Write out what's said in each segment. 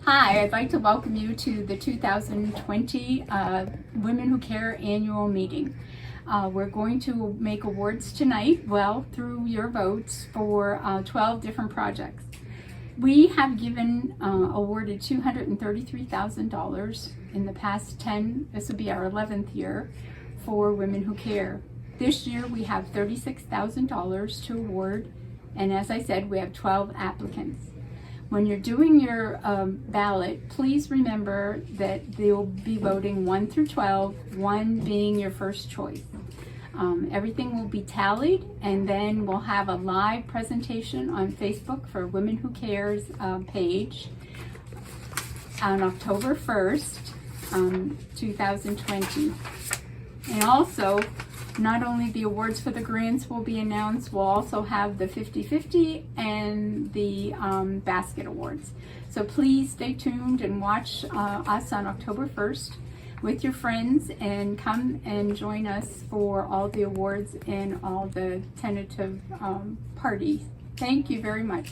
Hi, I'd like to welcome you to the 2020 Women Who Care annual meeting. We're going to make awards tonight, through your votes, for 12 different projects. We have awarded $233,000 in the past 10, this will be our 11th year, for Women Who Care. This year we have $36,000 to award, and as I said, we have 12 applicants. When you're doing your ballot, please remember that you'll be voting 1 through 12, 1 being your first choice. Everything will be tallied, and then we'll have a live presentation on Facebook for Women Who Cares page on October 1st, 2020. And also, not only the awards for the grants will be announced, we'll also have the 50-50 and the basket awards. So please stay tuned and watch us on October 1st with your friends, and come and join us for all the awards and all the tentative parties. Thank you very much.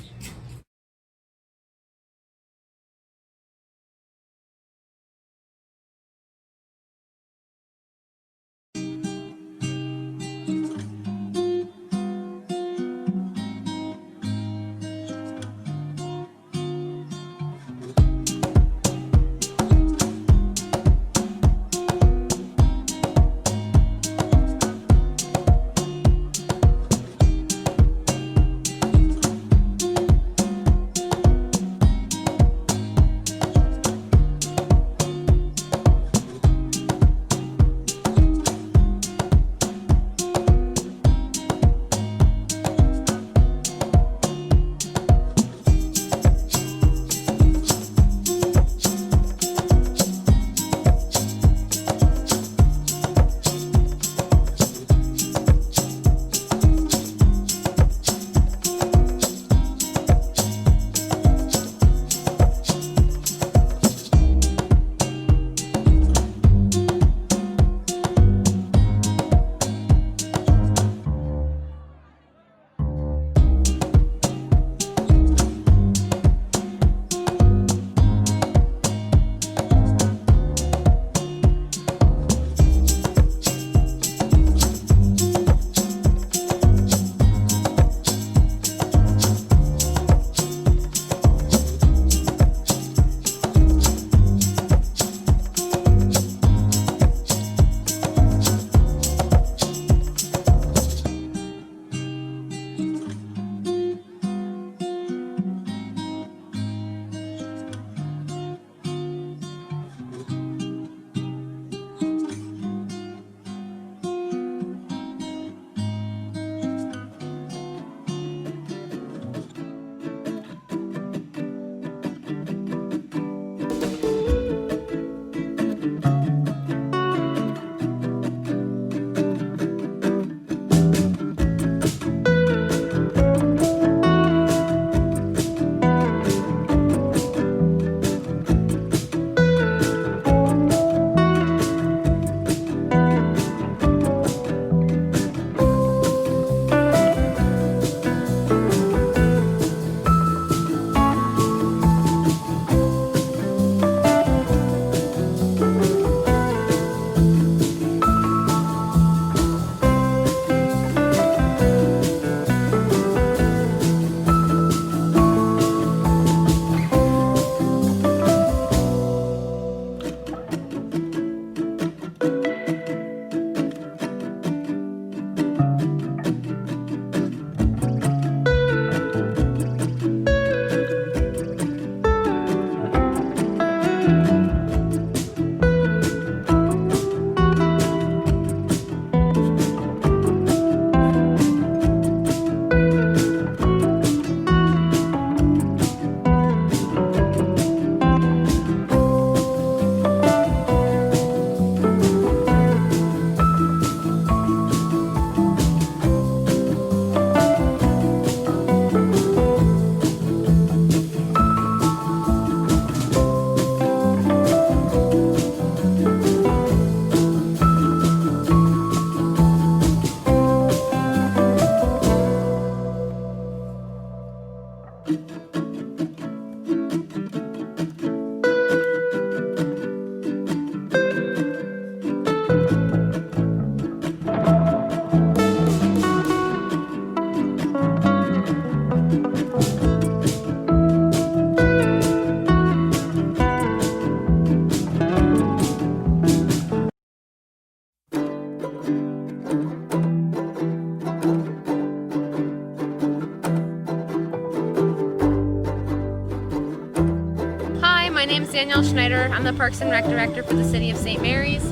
name is Danielle Schneider. I'm the Parks and Rec Director for the City of St. Mary's.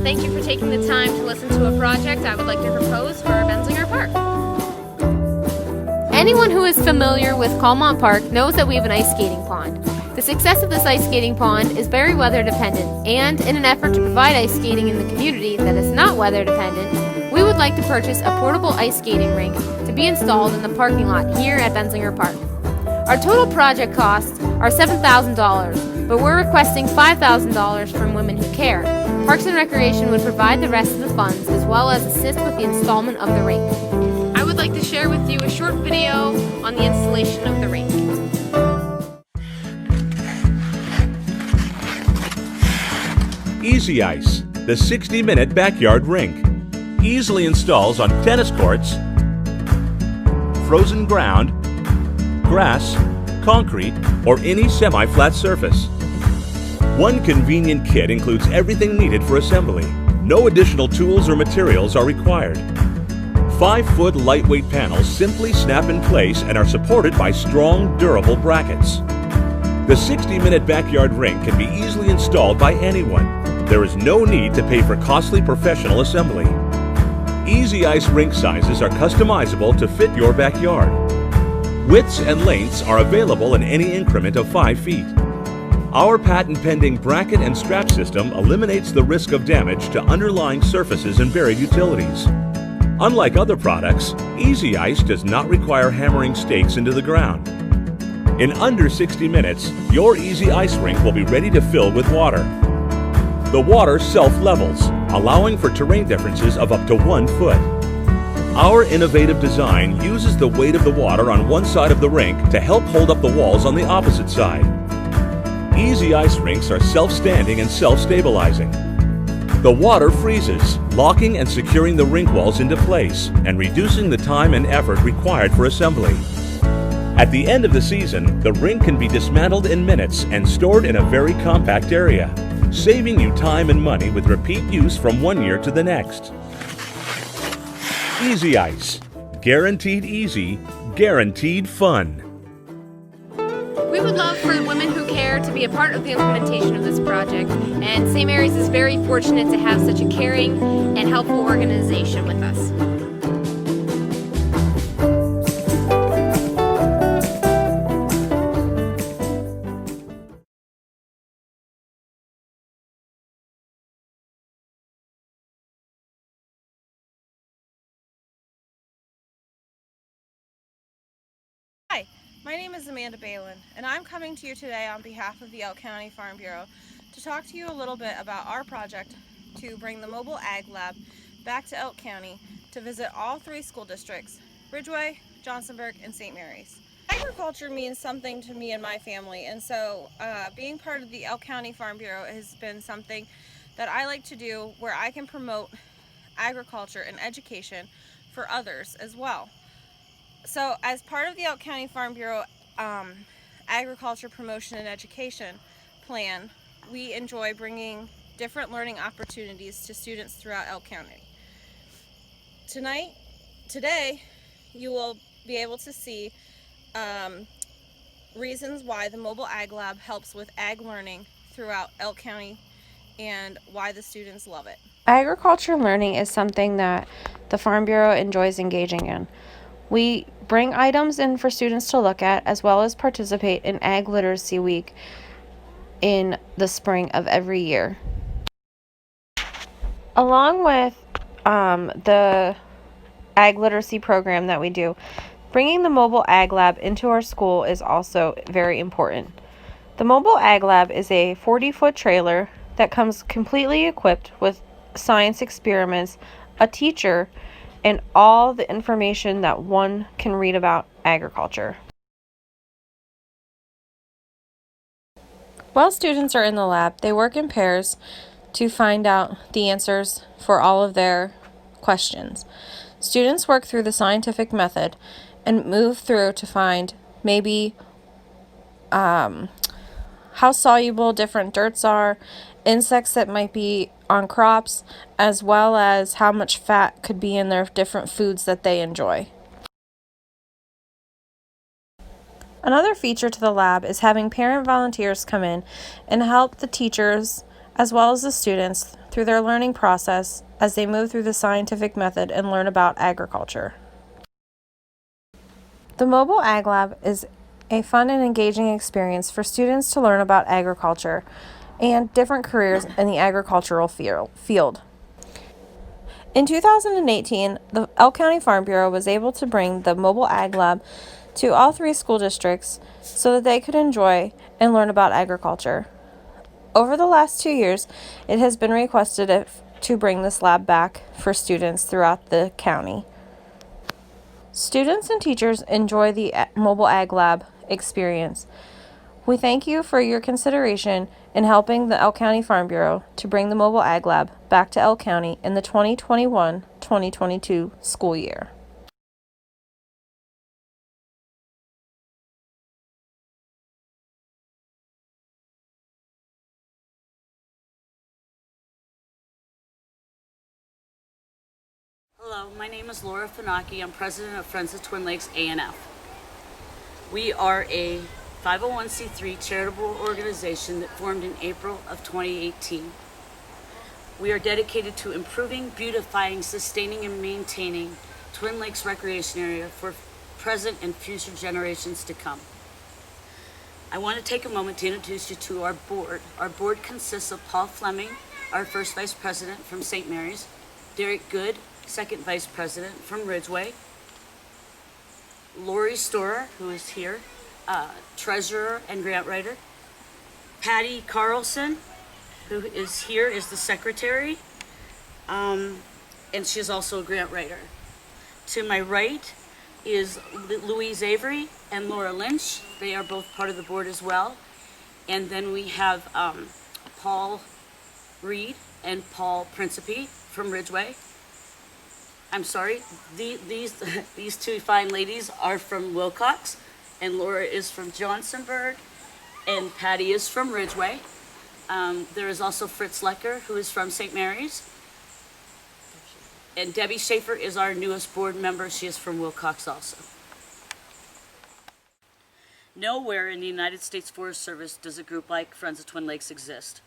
Thank you for taking the time to listen to a project I would like to propose for Benzinger Park. Anyone who is familiar with Calmont Park knows that we have an ice skating pond. The success of this ice skating pond is very weather dependent, and in an effort to provide ice skating in the community that is not weather dependent, we would like to purchase a portable ice skating rink to be installed in the parking lot here at Benzinger Park. Our total project costs are $7,000, but we're requesting $5,000 from Women Who Care. Parks and Recreation would provide the rest of the funds as well as assist with the installment of the rink. I would like to share with you a short video on the installation of the rink. Easy Ice, the 60-minute backyard rink. Easily installs on tennis courts, frozen ground, grass, concrete, or any semi-flat surface. One convenient kit includes everything needed for assembly. No additional tools or materials are required. 5-foot lightweight panels simply snap in place and are supported by strong, durable brackets. The 60-minute backyard rink can be easily installed by anyone. There is no need to pay for costly professional assembly. Easy Ice rink sizes are customizable to fit your backyard. Widths and lengths are available in any increment of 5 feet. Our patent-pending bracket and strap system eliminates the risk of damage to underlying surfaces and buried utilities. Unlike other products, Easy Ice does not require hammering stakes into the ground. In under 60 minutes, your Easy Ice rink will be ready to fill with water. The water self-levels, allowing for terrain differences of up to 1 foot. Our innovative design uses the weight of the water on one side of the rink to help hold up the walls on the opposite side. Easy Ice rinks are self-standing and self-stabilizing. The water freezes, locking and securing the rink walls into place and reducing the time and effort required for assembly. At the end of the season, the rink can be dismantled in minutes and stored in a very compact area, saving you time and money with repeat use from 1 year to the next. Easy Ice. Guaranteed easy, guaranteed fun. We would love for Women Who Care to be a part of the implementation of this project, and St. Mary's is very fortunate to have such a caring and helpful organization with us. Hi, my name is Amanda Balin, and I'm coming to you today on behalf of the Elk County Farm Bureau to talk to you a little bit about our project to bring the mobile ag lab back to Elk County to visit all 3 school districts, Ridgeway, Johnsonburg, and St. Mary's. Agriculture means something to me and my family, and so being part of the Elk County Farm Bureau has been something that I like to do where I can promote agriculture and education for others as well. So as part of the Elk County Farm Bureau Agriculture Promotion and Education Plan, we enjoy bringing different learning opportunities to students throughout Elk County. Today, you will be able to see reasons why the mobile ag lab helps with ag learning throughout Elk County and why the students love it. Agriculture learning is something that the Farm Bureau enjoys engaging in. We bring items in for students to look at, as well as participate in Ag Literacy Week in the spring of every year. Along with the Ag Literacy program that we do, bringing the mobile Ag Lab into our school is also very important. The mobile Ag Lab is a 40-foot trailer that comes completely equipped with science experiments, a teacher, and all the information that one can read about agriculture. While students are in the lab, they work in pairs to find out the answers for all of their questions. Students work through the scientific method and move through to find maybe how soluble different dirts are, insects that might be on crops, as well as how much fat could be in their different foods that they enjoy. Another feature to the lab is having parent volunteers come in and help the teachers as well as the students through their learning process as they move through the scientific method and learn about agriculture. The Mobile Ag Lab is a fun and engaging experience for students to learn about agriculture and different careers in the agricultural field. In 2018, the Elk County Farm Bureau was able to bring the Mobile Ag Lab to all 3 school districts so that they could enjoy and learn about agriculture. Over the last 2 years, it has been requested to bring this lab back for students throughout the county. Students and teachers enjoy the Mobile Ag Lab experience. We thank you for your consideration in helping the Elk County Farm Bureau to bring the Mobile Ag Lab back to Elk County in the 2021-2022 school year. Hello, my name is Laura Finocchi. I'm president of Friends of Twin Lakes A&F. We are a 501c3 charitable organization that formed in April of 2018. We are dedicated to improving, beautifying, sustaining, and maintaining Twin Lakes recreation area for present and future generations to come. I want to take a moment to introduce you to our board. Our board consists of Paul Fleming, our first vice president from St. Mary's, Derek Good, second vice president from Ridgeway, Lori Storer, who is here, treasurer and grant writer, Patty Carlson, who is here, is the secretary, and she's also a grant writer. To my right is Louise Avery and Laura Lynch. They are both part of the board as well. And then we have Paul Reed and Paul Principe from Ridgeway. I'm sorry, these two fine ladies are from Wilcox, and Laura is from Johnsonburg, and Patty is from Ridgeway. There is also Fritz Lecker, who is from St. Mary's. And Debbie Schaefer is our newest board member. She is from Wilcox also. Nowhere in the United States Forest Service does a group like Friends of Twin Lakes exist.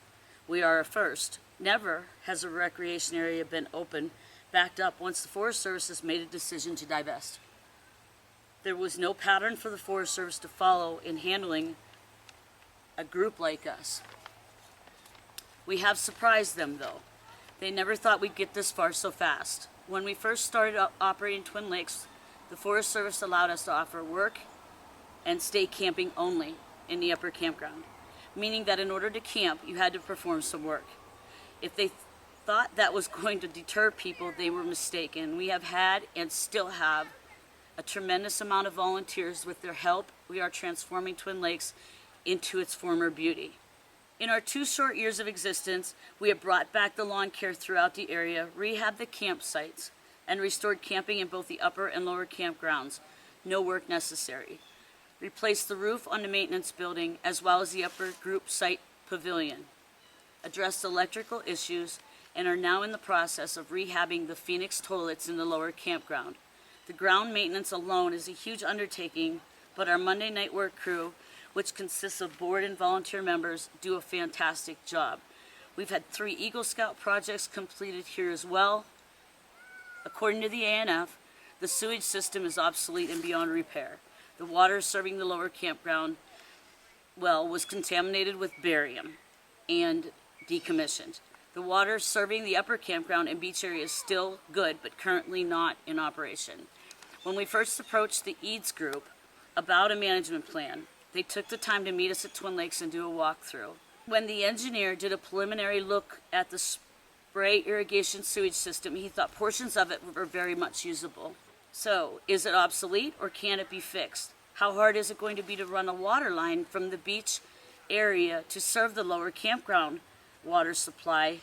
We are a first. Never has a recreation area been open backed up once the Forest Service has made a decision to divest. There was no pattern for the Forest Service to follow in handling a group like us. We have surprised them though. They never thought we'd get this far so fast. When we first started operating Twin Lakes, the Forest Service allowed us to offer work and stay camping only in the upper campground, meaning that in order to camp, you had to perform some work. If they thought that was going to deter people, they were mistaken. We have had and still have a tremendous amount of volunteers. With their help, we are transforming Twin Lakes into its former beauty. In our 2 short years of existence, we have brought back the lawn care throughout the area, rehabbed the campsites, and restored camping in both the upper and lower campgrounds. No work necessary. Replaced the roof on the maintenance building as well as the upper group site pavilion. Addressed electrical issues and are now in the process of rehabbing the Phoenix toilets in the lower campground. The ground maintenance alone is a huge undertaking, but our Monday night work crew, which consists of board and volunteer members, do a fantastic job. We've had 3 Eagle Scout projects completed here as well. According to the A&F, the sewage system is obsolete and beyond repair. The water serving the lower campground well was contaminated with barium and decommissioned. The water serving the upper campground and beach area is still good, but currently not in operation. When we first approached the EADS group about a management plan, they took the time to meet us at Twin Lakes and do a walkthrough. When the engineer did a preliminary look at the spray irrigation sewage system, he thought portions of it were very much usable. So, is it obsolete or can it be fixed? How hard is it going to be to run a water line from the beach area to serve the lower campground water supply,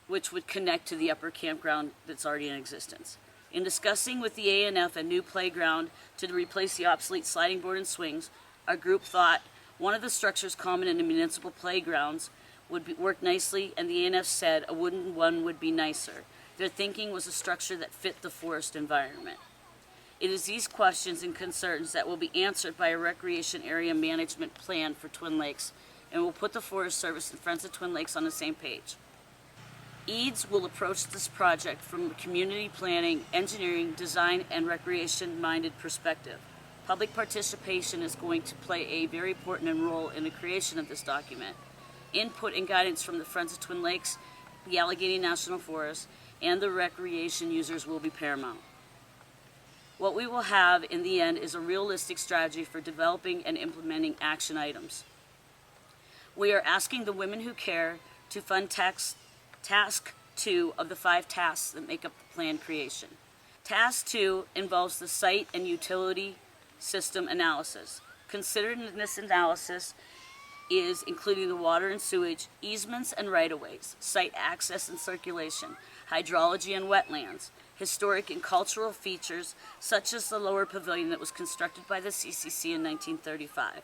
which would connect to the upper campground that's already in existence? In discussing with the A&F a new playground to replace the obsolete sliding board and swings, our group thought one of the structures common in the municipal playgrounds would work nicely, and the A&F said a wooden one would be nicer. Their thinking was a structure that fit the forest environment. It is these questions and concerns that will be answered by a recreation area management plan for Twin Lakes, and will put the Forest Service and Friends of Twin Lakes on the same page. EADS will approach this project from a community planning, engineering, design, and recreation-minded perspective. Public participation is going to play a very important role in the creation of this document. Input and guidance from the Friends of Twin Lakes, the Allegheny National Forest, and the recreation users will be paramount. What we will have in the end is a realistic strategy for developing and implementing action items. We are asking the Women Who Care to fund Task 2 of the 5 tasks that make up the plan creation. Task 2 involves the site and utility system analysis. Considered in this analysis is including the water and sewage, easements and right-of-ways, site access and circulation, hydrology and wetlands, historic and cultural features such as the lower pavilion that was constructed by the CCC in 1935,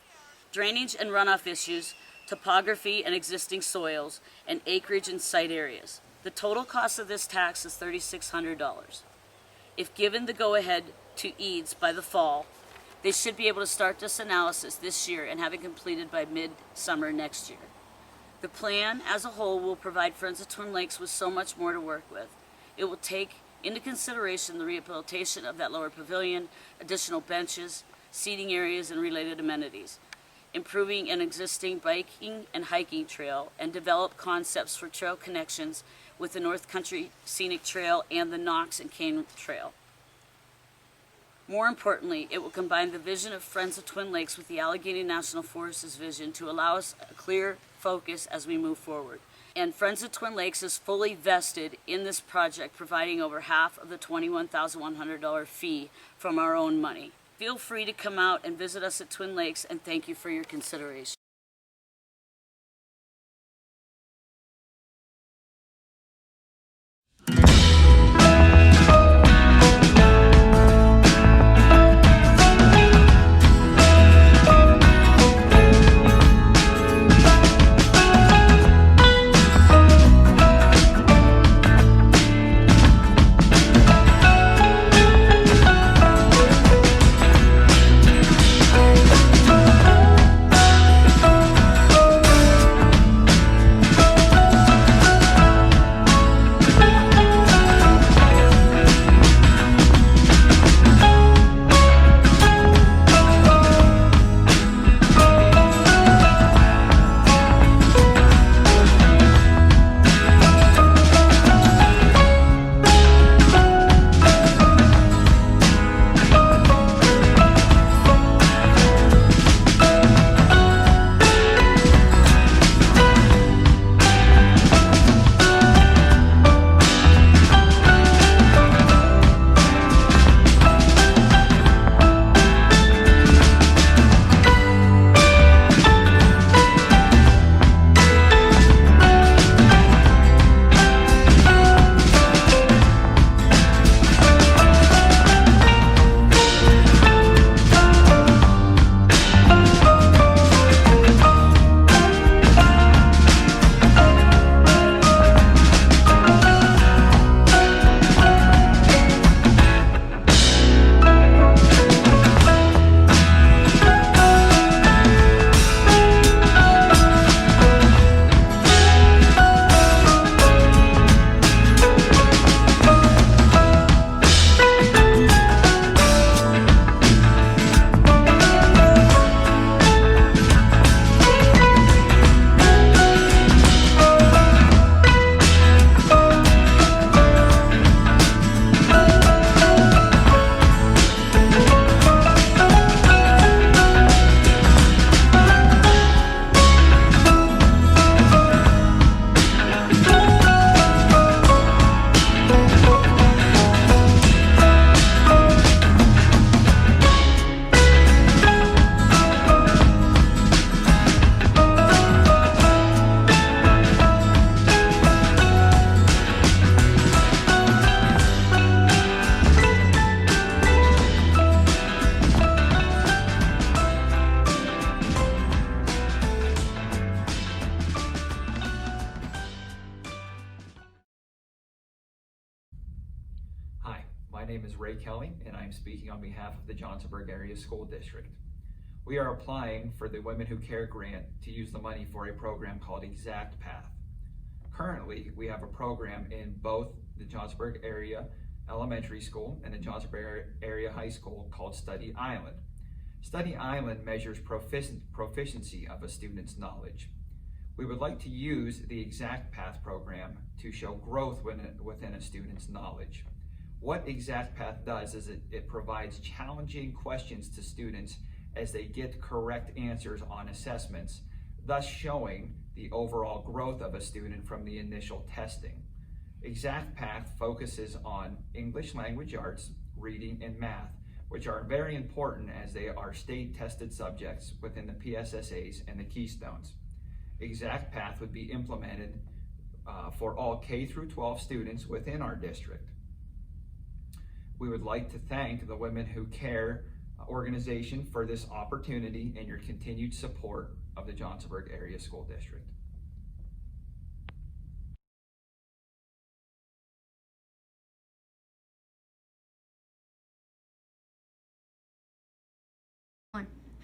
drainage and runoff issues, topography and existing soils, and acreage and site areas. The total cost of this tax is $3,600. If given the go-ahead to EADS by the fall, they should be able to start this analysis this year and have it completed by mid-summer next year. The plan as a whole will provide Friends of Twin Lakes with so much more to work with. It will take into consideration the rehabilitation of that lower pavilion, additional benches, seating areas, and related amenities, improving an existing biking and hiking trail, and develop concepts for trail connections with the North Country Scenic Trail and the Knox and Cane Trail. More importantly, it will combine the vision of Friends of Twin Lakes with the Allegheny National Forest's vision to allow us a clear focus as we move forward. And Friends of Twin Lakes is fully vested in this project, providing over half of the $21,100 fee from our own money. Feel free to come out and visit us at Twin Lakes, and thank you for your consideration. name is Ray Kelly, and I'm speaking on behalf of the Johnsonburg Area School District. We are applying for the Women Who Care grant to use the money for a program called Exact Path. Currently, we have a program in both the Johnsonburg Area Elementary School and the Johnsonburg Area High School called Study Island. Study Island measures proficiency of a student's knowledge. We would like to use the Exact Path program to show growth within a student's knowledge. What Exact Path does is it provides challenging questions to students as they get correct answers on assessments, thus showing the overall growth of a student from the initial testing. Exact Path focuses on English language arts, reading, and math, which are very important as they are state tested subjects within the PSSAs and the Keystones. Exact Path would be implemented for all K through 12 students within our district. We would like to thank the Women Who Care organization for this opportunity and your continued support of the Johnsonburg Area School District.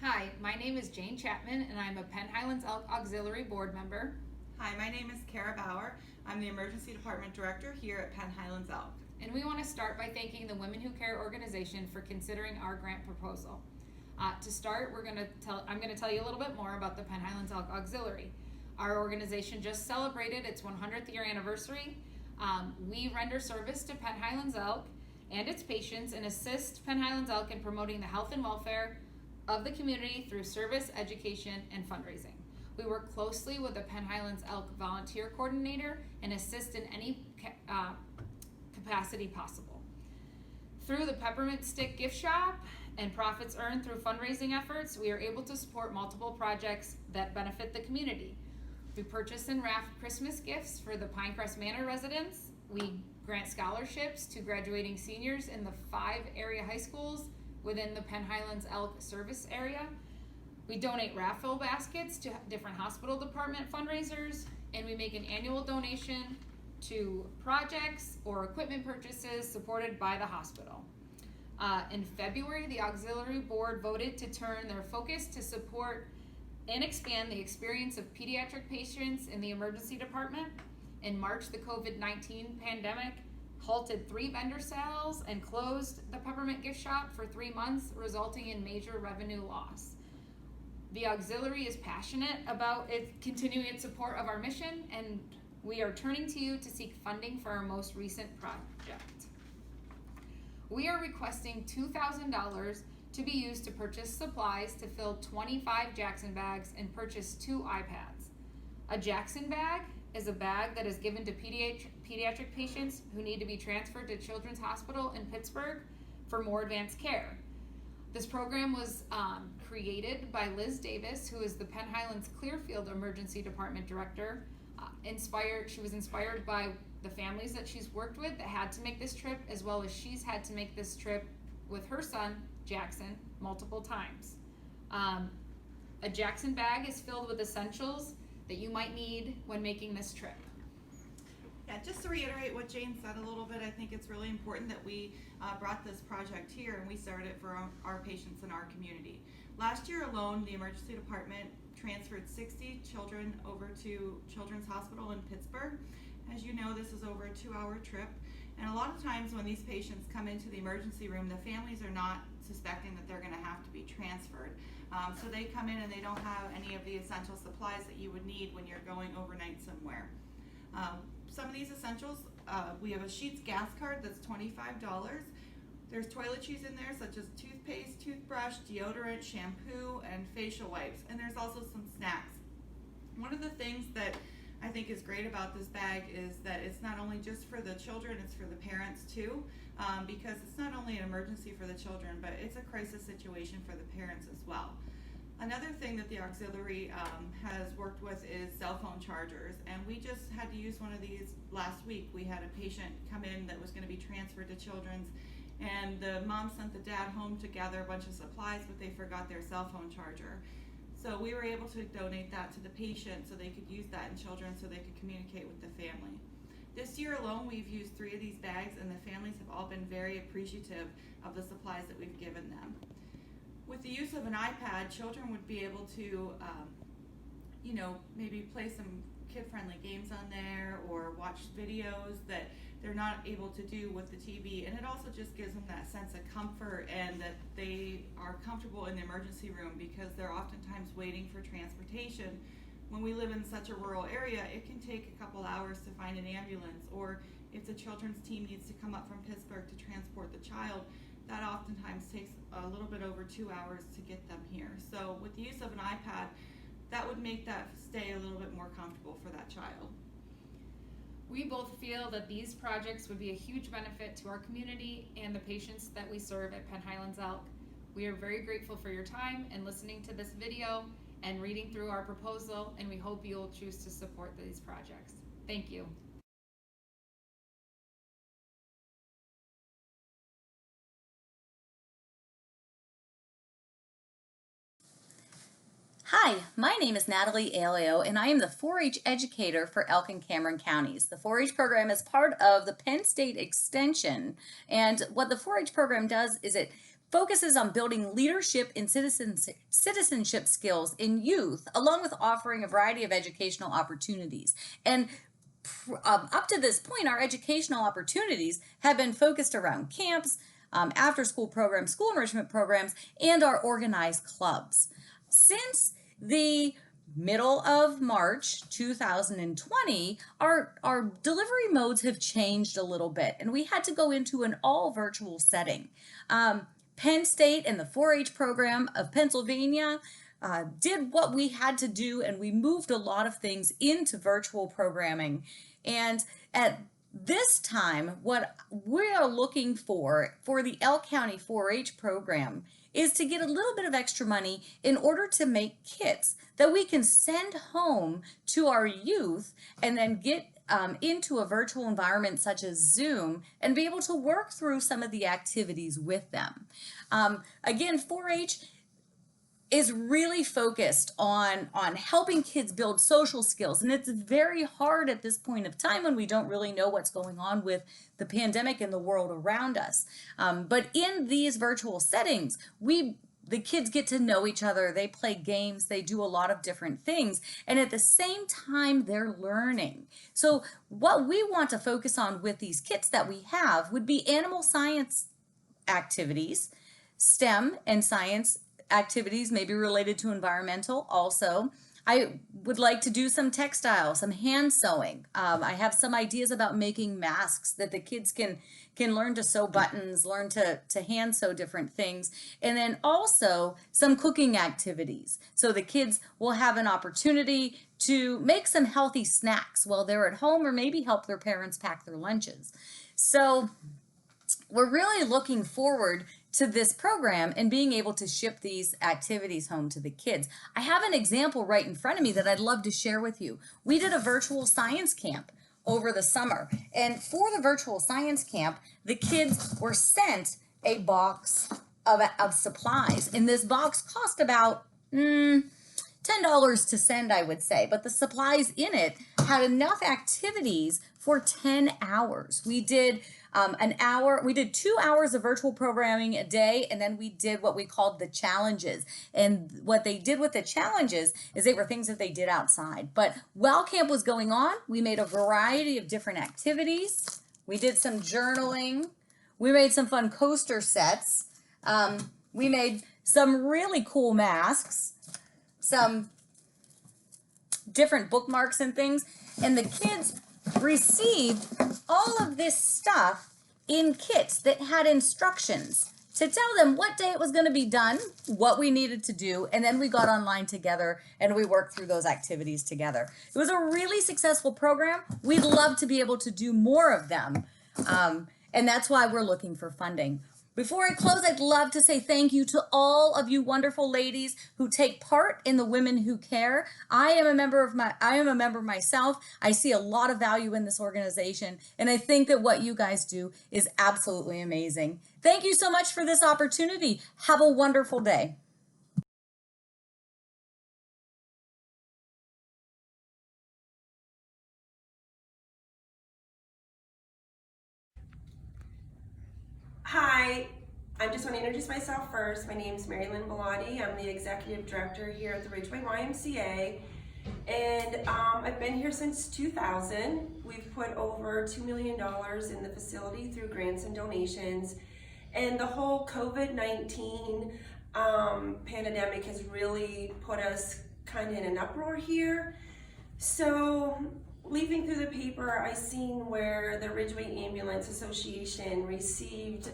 Hi, my name is Jane Chapman and I'm a Penn Highlands Elk Auxiliary Board member. Hi, my name is Kara Bauer. I'm the Emergency Department Director here at Penn Highlands Elk. And we want to start by thanking the Women Who Care organization for considering our grant proposal. To start, I'm going to tell you a little bit more about the Penn Highlands Elk Auxiliary. Our organization just celebrated its 100th year anniversary. We render service to Penn Highlands Elk and its patients and assist Penn Highlands Elk in promoting the health and welfare of the community through service, education, and fundraising. We work closely with the Penn Highlands Elk Volunteer Coordinator and assist in any capacity possible. Through the Peppermint Stick Gift Shop and profits earned through fundraising efforts, we are able to support multiple projects that benefit the community. We purchase and wrap Christmas gifts for the Pinecrest Manor residents. We grant scholarships to graduating seniors in the 5 area high schools within the Penn Highlands Elk service area. We donate raffle baskets to different hospital department fundraisers, and we make an annual donation to projects or equipment purchases supported by the hospital. In February, the Auxiliary Board voted to turn their focus to support and expand the experience of pediatric patients in the emergency department. In March, the COVID-19 pandemic halted 3 vendor sales and closed the Peppermint Gift Shop for 3 months, resulting in major revenue loss. The Auxiliary is passionate about continuing its support of our mission, and we are turning to you to seek funding for our most recent project. We are requesting $2,000 to be used to purchase supplies to fill 25 Jackson bags and purchase 2 iPads. A Jackson bag is a bag that is given to pediatric patients who need to be transferred to Children's Hospital in Pittsburgh for more advanced care. This program was created by Liz Davis, who is the Penn Highlands Clearfield Emergency Department Director. She was inspired by the families that she's worked with that had to make this trip, as well as she's had to make this trip with her son, Jackson, multiple times. A Jackson bag is filled with essentials that you might need when making this trip. Yeah, just to reiterate what Jane said a little bit, I think it's really important that we brought this project here and we started it for our patients in our community. Last year alone, the emergency department transferred 60 children over to Children's Hospital in Pittsburgh. As you know, this is over a 2-hour trip, and a lot of times when these patients come into the emergency room, the families are not suspecting that they're going to have to be transferred. So they come in and they don't have any of the essential supplies that you would need when you're going overnight somewhere. Some of these essentials, we have a Sheetz gas card that's $25. There's toiletries in there such as toothpaste, toothbrush, deodorant, shampoo, and facial wipes. And there's also some snacks. One of the things that I think is great about this bag is that it's not only just for the children, it's for the parents too, because it's not only an emergency for the children, but it's a crisis situation for the parents as well. Another thing that the auxiliary has worked with is cell phone chargers, and we just had to use one of these last week. We had a patient come in that was going to be transferred to Children's, and the mom sent the dad home to gather a bunch of supplies, but they forgot their cell phone charger. So we were able to donate that to the patient so they could use that in Children's so they could communicate with the family. This year alone, we've used 3 of these bags, and the families have all been very appreciative of the supplies that we've given them. With the use of an iPad, children would be able to, maybe play some kid-friendly games on there or watch videos that they're not able to do with the TV. And it also just gives them that sense of comfort and that they are comfortable in the emergency room, because they're oftentimes waiting for transportation. When we live in such a rural area, it can take a couple hours to find an ambulance, or if the children's team needs to come up from Pittsburgh to transport the child, that oftentimes takes a little bit over 2 hours to get them here. So with the use of an iPad, that would make that stay a little bit more comfortable for that child. We both feel that these projects would be a huge benefit to our community and the patients that we serve at Penn Highlands Elk. We are very grateful for your time and listening to this video and reading through our proposal, and we hope you will choose to support these projects. Thank you. Hi, my name is Natalie Aleo, and I am the 4-H educator for Elk and Cameron counties. The 4-H program is part of the Penn State Extension, and what the 4-H program does is it focuses on building leadership and citizenship skills in youth, along with offering a variety of educational opportunities. And up to this point, our educational opportunities have been focused around camps, after-school programs, school enrichment programs, and our organized clubs. Since the middle of March 2020, our delivery modes have changed a little bit, and we had to go into an all virtual setting. Penn State and the 4-H program of Pennsylvania did what we had to do, and we moved a lot of things into virtual programming. And at this time, what we are looking for the Elk County 4-H program is to get a little bit of extra money in order to make kits that we can send home to our youth and then get into a virtual environment such as Zoom and be able to work through some of the activities with them. Again, 4-H is really focused on helping kids build social skills, and it's very hard at this point of time when we don't really know what's going on with the pandemic in the world around us. But in these virtual settings, the kids get to know each other, they play games, they do a lot of different things, and at the same time they're learning. So what we want to focus on with these kits that we have would be animal science activities, STEM and science activities, maybe related to environmental also. I would like to do some textile, some hand sewing. I have some ideas about making masks that the kids can learn to sew buttons, learn to hand sew different things, and then also some cooking activities. So the kids will have an opportunity to make some healthy snacks while they're at home, or maybe help their parents pack their lunches. So we're really looking forward to this program and being able to ship these activities home to the kids. I have an example right in front of me that I'd love to share with you. We did a virtual science camp over the summer, and for the virtual science camp, the kids were sent a box of supplies, and this box cost about $10 to send, I would say, but the supplies in it had enough activities for 10 hours. We did we did 2 hours of virtual programming a day, and then we did what we called the challenges. And what they did with the challenges is they were things that they did outside. But while camp was going on, we made a variety of different activities. We did some journaling. We made some fun coaster sets. We made some really cool masks, some different bookmarks and things. And the kids received all of this stuff in kits that had instructions to tell them what day it was going to be done, what we needed to do, and then we got online together and we worked through those activities together. It was a really successful program. We'd love to be able to do more of them, and that's why we're looking for funding. Before I close, I'd love to say thank you to all of you wonderful ladies who take part in the Women Who Care. I am a member myself. I see a lot of value in this organization, and I think that what you guys do is absolutely amazing. Thank you so much for this opportunity. Have a wonderful day. Hi, I just want to introduce myself first. My name is Mary Lynn Bellotti. I'm the Executive Director here at the Ridgeway YMCA. And I've been here since 2000. We've put over $2 million in the facility through grants and donations. And the whole COVID-19 pandemic has really put us kind of in an uproar here. So leafing through the paper, I seen where the Ridgeway Ambulance Association received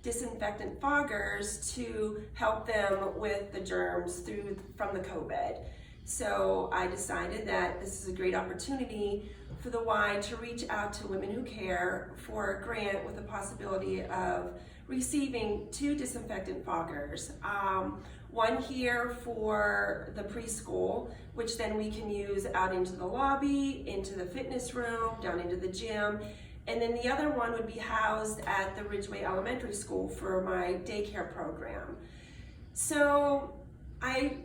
disinfectant foggers to help them with the germs from the COVID. So I decided that this is a great opportunity for the Y to reach out to Women Who Care for a grant with the possibility of receiving 2 disinfectant foggers. One here for the preschool, which then we can use out into the lobby, into the fitness room, down into the gym. And then the other one would be housed at the Ridgeway Elementary School for my daycare program. So I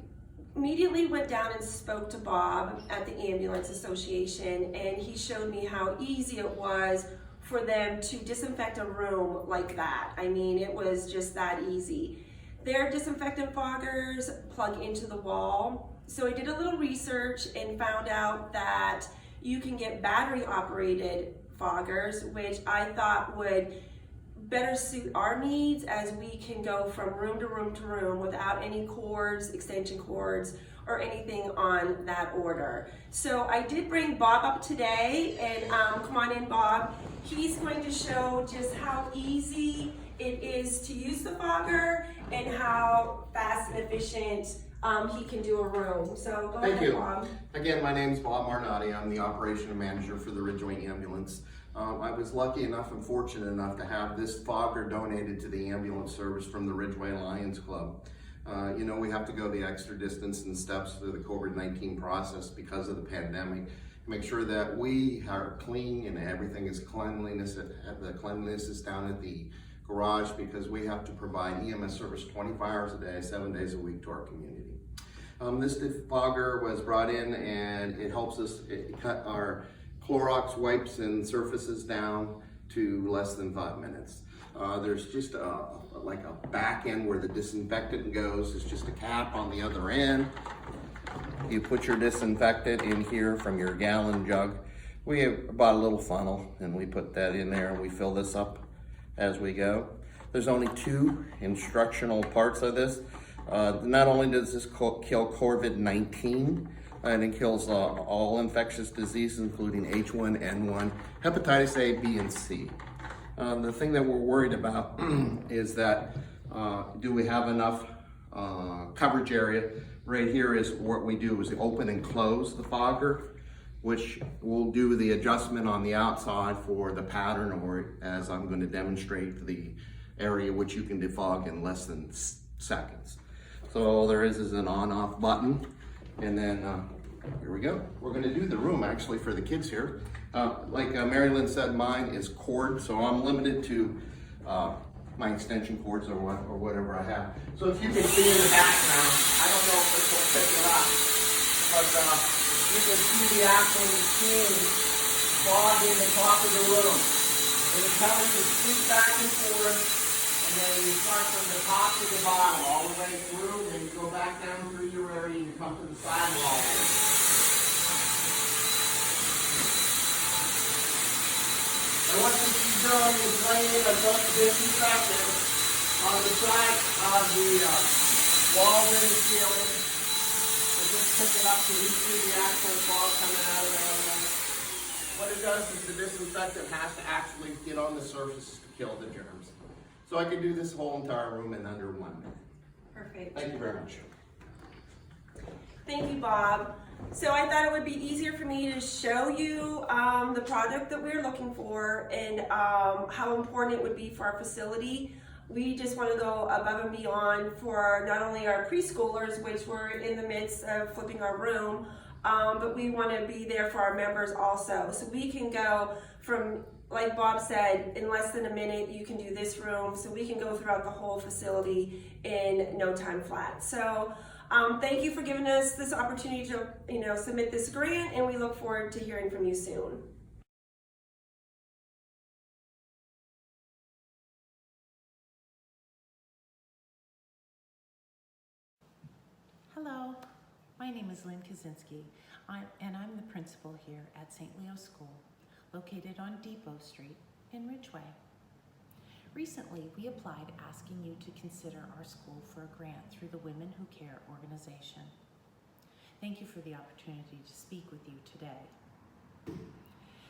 immediately went down and spoke to Bob at the Ambulance Association, and he showed me how easy it was for them to disinfect a room like that. I mean, it was just that easy. Their disinfectant foggers plug into the wall. So I did a little research and found out that you can get battery operated foggers, which I thought would better suit our needs, as we can go from room to room to room without any cords, extension cords, or anything on that order. So I did bring Bob up today, and come on in, Bob. He's going to show just how easy it is to use the fogger and how fast and efficient he can do a room. So go ahead, Bob. Again, my name is Bob Marnotti. I'm the operation manager for the Ridgeway Ambulance. I was lucky enough and fortunate enough to have this fogger donated to the ambulance service from the Ridgeway Lions Club. You know, we have to go the extra distance and steps through the COVID-19 process because of the pandemic. Make sure that we are clean and everything is cleanliness. The cleanliness is down at the garage, because we have to provide EMS service 25 hours a day, 7 days a week to our community. This fogger was brought in, and it helps us cut our Clorox wipes and surfaces down to less than 5 minutes. There's just like a back end where the disinfectant goes. It's just a cap on the other end. You put your disinfectant in here from your gallon jug. We have bought a little funnel, and we put that in there, and we fill this up as we go. There's only 2 instructional parts of this. Not only does this kill COVID-19, and it kills all infectious diseases, including H1N1, hepatitis A, B, and C. The thing that we're worried about is that do we have enough coverage area? Right here is what we do is open and close the fogger, which will do the adjustment on the outside for the pattern, or as I'm going to demonstrate, the area which you can defog in less than seconds. So all there is an on-off button, and then here we go. We're going to do the room actually for the kids here. Like Mary Lynn said, mine is cord, so I'm limited to my extension cords or whatever I have. So if you can see in the background, I don't know if this will pick it up, but you can see the actual machine fog in the top of the room. And it tells you to sweep back and forth, and then you start from the top to the bottom, all the way through, and you go back down through your area and come to the sidewall. And what this is doing is laying a bunch of disinfectant on the side of the walls and the ceiling. And just pick it up so you see the actual fog coming out of there. What it does is the disinfectant has to actually get on the surface to kill the germs. So I could do this whole entire room in under 1 minute. Perfect. Thank you very much. Thank you, Bob. So I thought it would be easier for me to show you the product that we're looking for, and how important it would be for our facility. We just want to go above and beyond for not only our preschoolers, which we're in the midst of flipping our room, but we want to be there for our members also. So we can go from, like Bob said, in less than a minute, you can do this room. So we can go throughout the whole facility in no time flat. So thank you for giving us this opportunity to, submit this grant, and we look forward to hearing from you soon. Hello, my name is Lynn Kaczynski, and I'm the principal here at St. Leo School, located on Depot Street in Ridgeway. Recently, we applied asking you to consider our school for a grant through the Women Who Care organization. Thank you for the opportunity to speak with you today.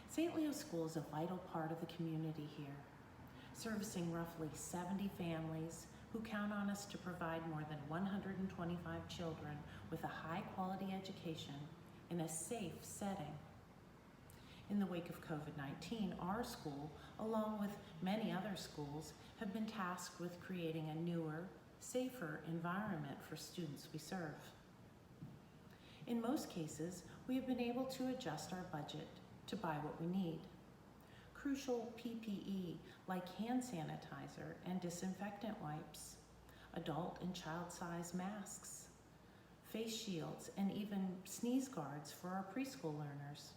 St. Leo School is a vital part of the community here, servicing roughly 70 families who count on us to provide more than 125 children with a high-quality education in a safe setting. In the wake of COVID-19, our school, along with many other schools, have been tasked with creating a newer, safer environment for students we serve. In most cases, we have been able to adjust our budget to buy what we need. Crucial PPE like hand sanitizer and disinfectant wipes, adult and child-size masks, face shields, and even sneeze guards for our preschool learners.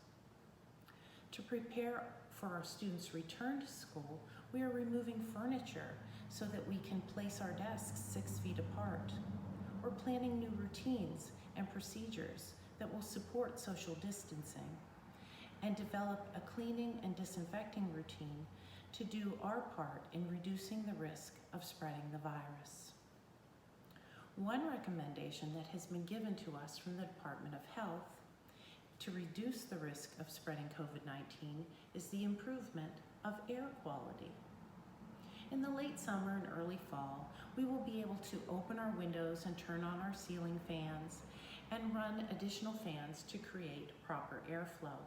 To prepare for our students' return to school, we are removing furniture so that we can place our desks 6 feet apart. We're planning new routines and procedures that will support social distancing and develop a cleaning and disinfecting routine to do our part in reducing the risk of spreading the virus. One recommendation that has been given to us from the Department of Health to reduce the risk of spreading COVID-19 is the improvement of air quality. In the late summer and early fall, we will be able to open our windows and turn on our ceiling fans and run additional fans to create proper airflow.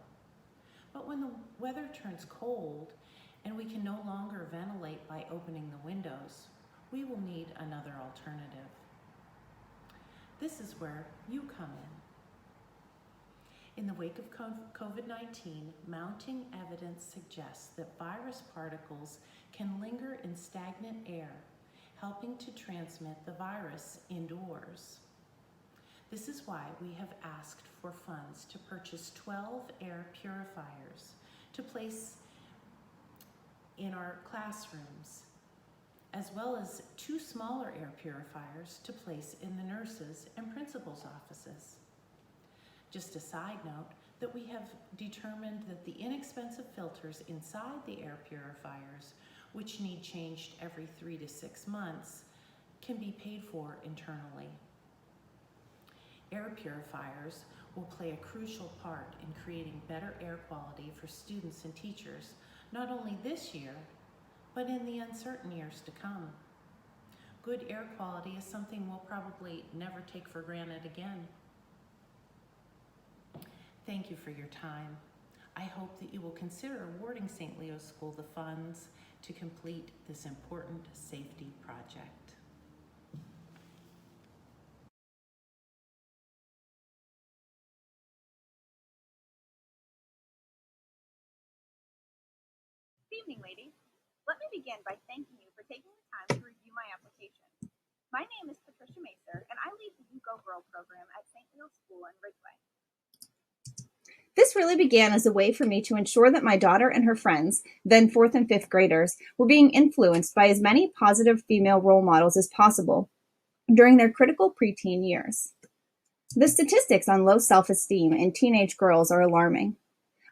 But when the weather turns cold and we can no longer ventilate by opening the windows, we will need another alternative. This is where you come in. In the wake of COVID-19, mounting evidence suggests that virus particles can linger in stagnant air, helping to transmit the virus indoors. This is why we have asked for funds to purchase 12 air purifiers to place in our classrooms, as well as 2 smaller air purifiers to place in the nurses' and principals' offices. Just a side note that we have determined that the inexpensive filters inside the air purifiers, which need changed every 3 to 6 months, can be paid for internally. Air purifiers will play a crucial part in creating better air quality for students and teachers, not only this year, but in the uncertain years to come. Good air quality is something we'll probably never take for granted again. Thank you for your time. I hope that you will consider awarding St. Leo School the funds to complete this important safety project. Good evening, ladies. Let me begin by thanking you for taking the time to review my application. My name is Patricia Macer, and I lead the You Go Girl program at St. Leo School in Ridgeway. This really began as a way for me to ensure that my daughter and her friends, then 4th and 5th graders, were being influenced by as many positive female role models as possible during their critical preteen years. The statistics on low self-esteem in teenage girls are alarming.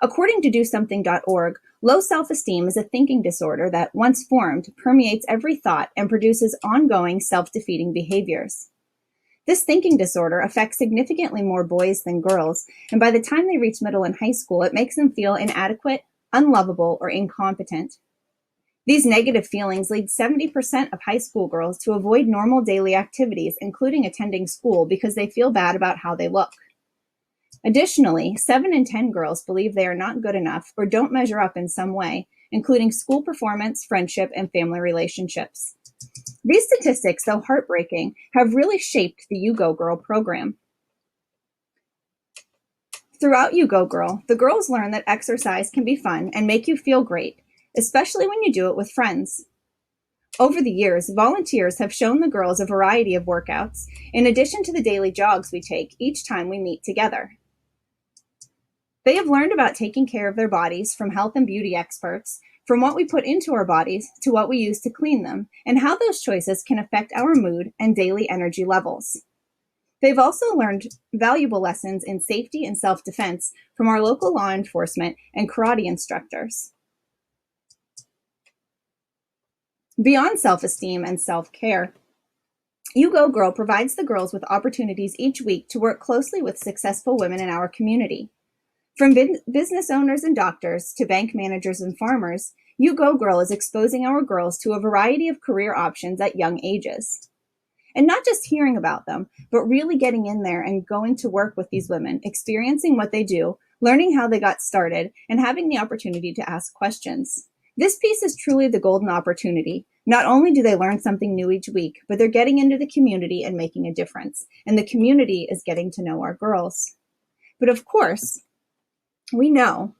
According to DoSomething.org, low self-esteem is a thinking disorder that, once formed, permeates every thought and produces ongoing self-defeating behaviors. This thinking disorder affects significantly more boys than girls, and by the time they reach middle and high school, it makes them feel inadequate, unlovable, or incompetent. These negative feelings lead 70% of high school girls to avoid normal daily activities, including attending school, because they feel bad about how they look. Additionally, 7 in 10 girls believe they are not good enough or don't measure up in some way, including school performance, friendship, and family relationships. These statistics, though heartbreaking, have really shaped the You Go Girl program. Throughout You Go Girl, the girls learn that exercise can be fun and make you feel great, especially when you do it with friends. Over the years, volunteers have shown the girls a variety of workouts, in addition to the daily jogs we take each time we meet together. They have learned about taking care of their bodies from health and beauty experts, from what we put into our bodies to what we use to clean them, and how those choices can affect our mood and daily energy levels. They've also learned valuable lessons in safety and self-defense from our local law enforcement and karate instructors. Beyond self-esteem and self-care, You Go Girl provides the girls with opportunities each week to work closely with successful women in our community. From business owners and doctors to bank managers and farmers, You Go Girl is exposing our girls to a variety of career options at young ages. And not just hearing about them, but really getting in there and going to work with these women, experiencing what they do, learning how they got started, and having the opportunity to ask questions. This piece is truly the golden opportunity. Not only do they learn something new each week, but they're getting into the community and making a difference. And the community is getting to know our girls. But of course, we know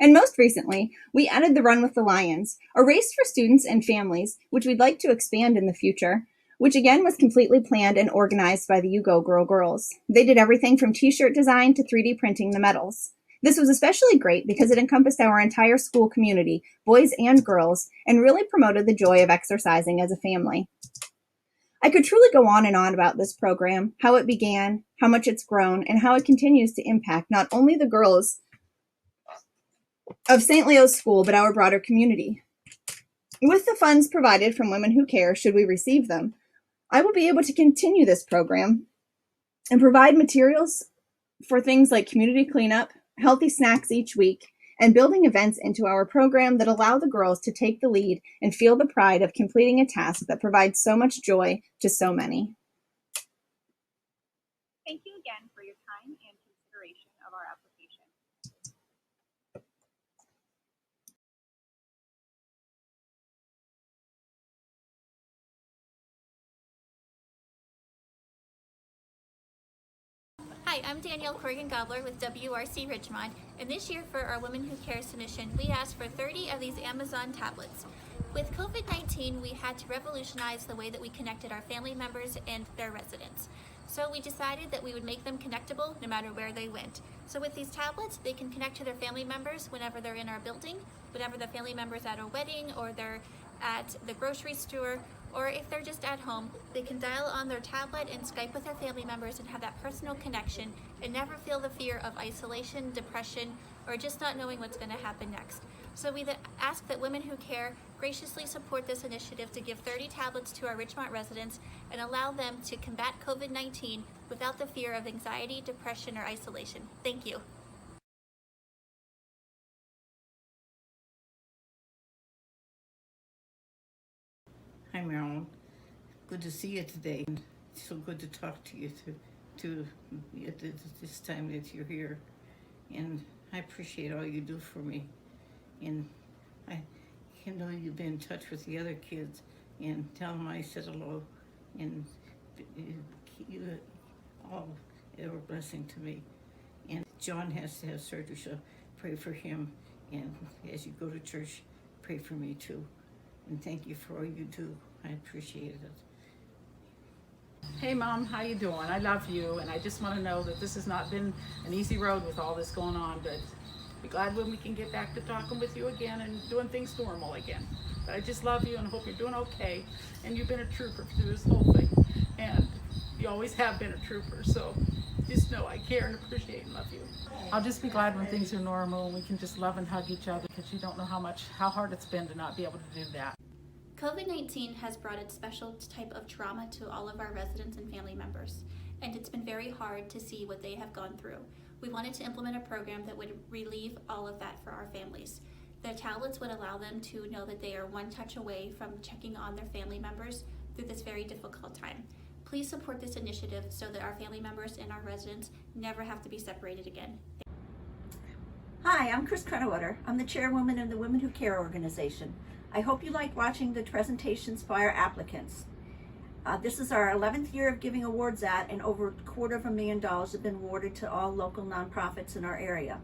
And most recently, we added the Run with the Lions, a race for students and families, which we'd like to expand in the future, which again was completely planned and organized by the You Go Girl girls. They did everything from t-shirt design to 3D printing the medals. This was especially great because it encompassed our entire school community, boys and girls, and really promoted the joy of exercising as a family. I could truly go on and on about this program, how it began, how much it's grown, and how it continues to impact not only the girls of St. Leo's School, but our broader community. With the funds provided from Women Who Care, should we receive them, I will be able to continue this program and provide materials for things like community cleanup, healthy snacks each week, and building events into our program that allow the girls to take the lead and feel the pride of completing a task that provides so much joy to so many. Thank you again for your time and consideration of our application. Hi, I'm Danielle Corrigan-Gobler with WRC Richmond, and this year for our Women Who Care submission, we asked for 30 of these Amazon tablets. With COVID-19, we had to revolutionize the way that we connected our family members and their residents. So we decided that we would make them connectable no matter where they went. So with these tablets, they can connect to their family members whenever they're in our building, whenever the family member's at a wedding or they're at the grocery store, or if they're just at home, they can dial on their tablet and Skype with their family members and have that personal connection and never feel the fear of isolation, depression, or just not knowing what's going to happen next. So we ask that Women Who Care graciously support this initiative to give 30 tablets to our Richmond residents and allow them to combat COVID-19 without the fear of anxiety, depression, or isolation. Thank you. Hi, Marilyn. Good to see you today. It's so good to talk to you at this time that you're here. And I appreciate all you do for me. and I know you've been in touch with the other kids, and tell them I said hello, and you all are a blessing to me. And John has to have surgery, so pray for him, and as you go to church, pray for me too. And thank you for all you do. I appreciate it. Hey Mom, how you doing? I love you, and I just want to know that this has not been an easy road with all this going on, but be glad when we can get back to talking with you again and doing things normal again. But I just love you and hope you're doing okay, and you've been a trooper through this whole thing, and you always have been a trooper, so just know I care and appreciate and love you. I'll just be glad when things are normal and we can just love and hug each other, because you don't know how hard it's been to not be able to do that. COVID-19 has brought its special type of trauma to all of our residents and family members, and it's been very hard to see what they have gone through. We wanted to implement a program that would relieve all of that for our families. The tablets would allow them to know that they are one touch away from checking on their family members through this very difficult time. Please support this initiative so that our family members and our residents never have to be separated again. Hi, I'm Chris Crennewater. I'm the chairwoman of the Women Who Care organization. I hope you liked watching the presentations by our applicants. This is our 11th year of giving awards at, and over $250,000 have been awarded to all local nonprofits in our area.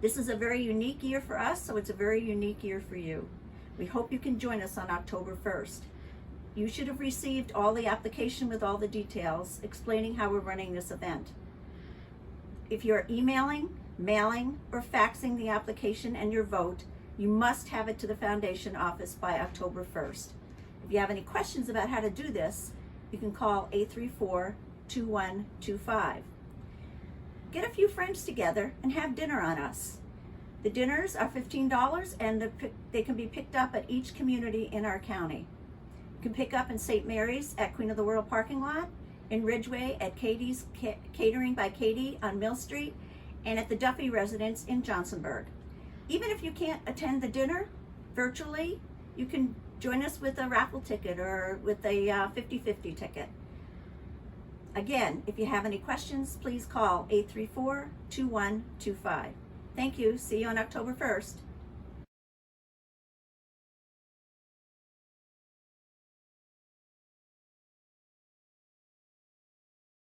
This is a very unique year for us, so it's a very unique year for you. We hope you can join us on October 1st. You should have received all the application with all the details explaining how we're running this event. If you're emailing, mailing, or faxing the application and your vote, you must have it to the foundation office by October 1st. If you have any questions about how to do this, you can call 834-2125. Get a few friends together and have dinner on us. The dinners are $15, and they can be picked up at each community in our county. You can pick up in St. Mary's at Queen of the World parking lot, in Ridgeway at Katie's Catering by Katie on Mill Street, and at the Duffy residence in Johnsonburg. Even if you can't attend the dinner virtually, you can join us with a raffle ticket or with a 50-50 ticket. Again, if you have any questions, please call 834-2125. Thank you. See you on October 1st.